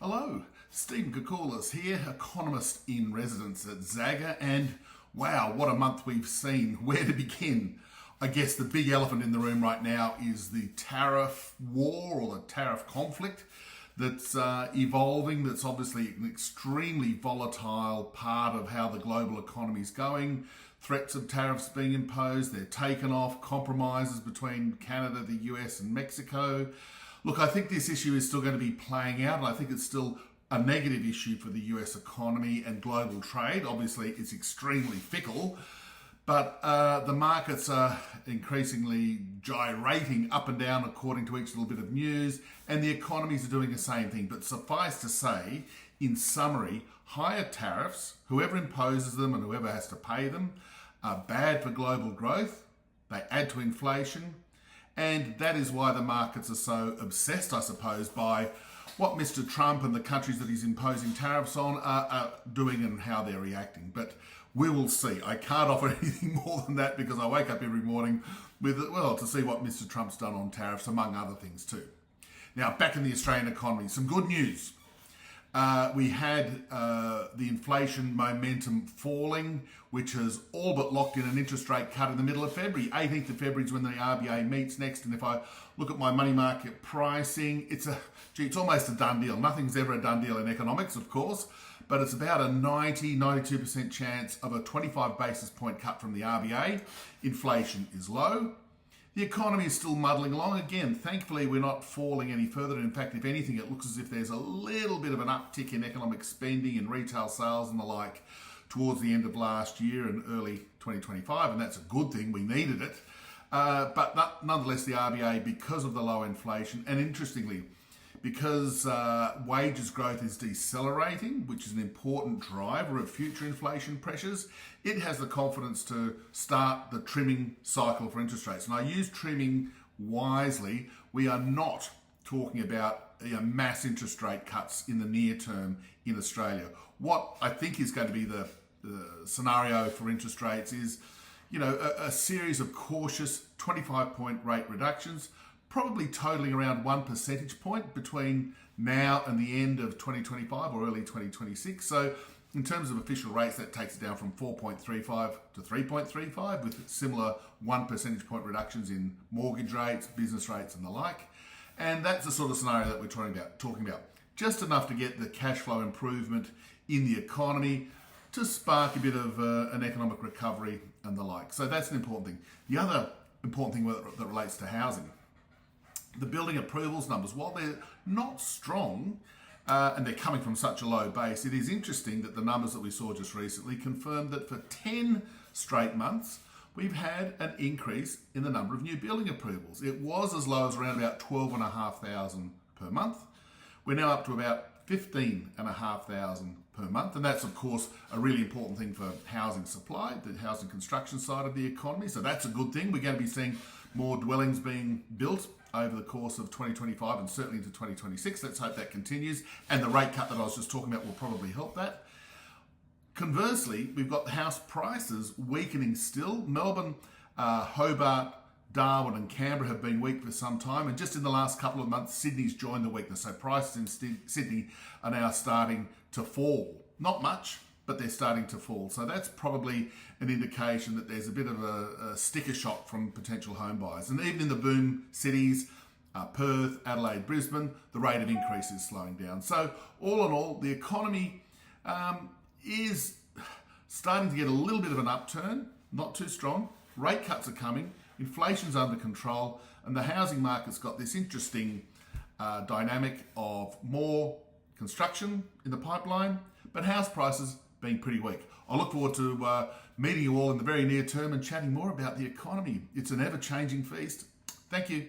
Hello, Stephen Koukoulas here, Economist in residence at Zagga, and wow, what a month we've seen. Where to begin? I guess the big elephant in the room right now is the tariff war or the tariff conflict that's evolving. That's obviously an extremely volatile part of how the global economy is going. Threats of tariffs being imposed, they're taken off, compromises between Canada, the US and Mexico. Look, I think this issue is still going to be playing out, and I think it's still a negative issue for the US economy and global trade. Obviously, it's extremely fickle, but the markets are increasingly gyrating up and down according to each little bit of news, and the economies are doing the same thing. But suffice to say, in summary, higher tariffs, whoever imposes them and whoever has to pay them, are bad for global growth. They add to inflation. And that is why the markets are so obsessed, I suppose, by what Mr. Trump and the countries that he's imposing tariffs on are doing and how they're reacting. But we will see. I can't offer anything more than that because I wake up every morning with, to see what Mr. Trump's done on tariffs, among other things too. Now, back in the Australian economy, some good news. We had the inflation momentum falling, which has all but locked in an interest rate cut in the middle of February. 18th of February is when the RBA meets next, and if I look at my money market pricing, it's almost a done deal. Nothing's ever a done deal in economics, of course, but it's about a 92% chance of a 25 basis point cut from the RBA. Inflation is low. The economy is still muddling along. Again, thankfully, we're not falling any further. In fact, if anything, it looks as if there's a little bit of an uptick in economic spending and retail sales and the like towards the end of last year and early 2025, and that's a good thing. We needed it. But nonetheless, the RBA, because of the low inflation, and interestingly, because wages growth is decelerating, which is an important driver of future inflation pressures, it has the confidence to start the trimming cycle for interest rates. And I use trimming wisely. We are not talking about mass interest rate cuts in the near term in Australia. What I think is going to be the scenario for interest rates is, a series of cautious 25-point rate reductions, probably totaling around 1 percentage point between now and the end of 2025 or early 2026. So in terms of official rates, that takes it down from 4.35 to 3.35 with similar 1 percentage point reductions in mortgage rates, business rates and the like. And that's the sort of scenario that we're talking about. Just enough to get the cash flow improvement in the economy to spark a bit of an economic recovery and the like. So that's an important thing. The other important thing that relates to housing, the building approvals numbers, while they're not strong and they're coming from such a low base, it is interesting that the numbers that we saw just recently confirmed that for 10 straight months, we've had an increase in the number of new building approvals. It was as low as around about 12,500 per month. We're now up to about 15,500 per month, and that's of course a really important thing for housing supply, the housing construction side of the economy. So that's a good thing. We're going to be seeing more dwellings being built over the course of 2025 and certainly into 2026. Let's hope that continues. And the rate cut that I was just talking about will probably help that. Conversely, we've got house prices weakening still. Melbourne, Hobart, Darwin and Canberra have been weak for some time. And just in the last couple of months, Sydney's joined the weakness. So prices in Sydney are now starting to fall. Not much, but they're starting to fall. So that's probably an indication that there's a bit of a sticker shock from potential home buyers. And even in the boom cities, Perth, Adelaide, Brisbane, the rate of increase is slowing down. So all in all, the economy is starting to get a little bit of an upturn, not too strong. Rate cuts are coming, inflation's under control, and the housing market's got this interesting dynamic of more construction in the pipeline, but house prices being pretty weak. I look forward to meeting you all in the very near term and chatting more about the economy. It's an ever-changing feast. Thank you.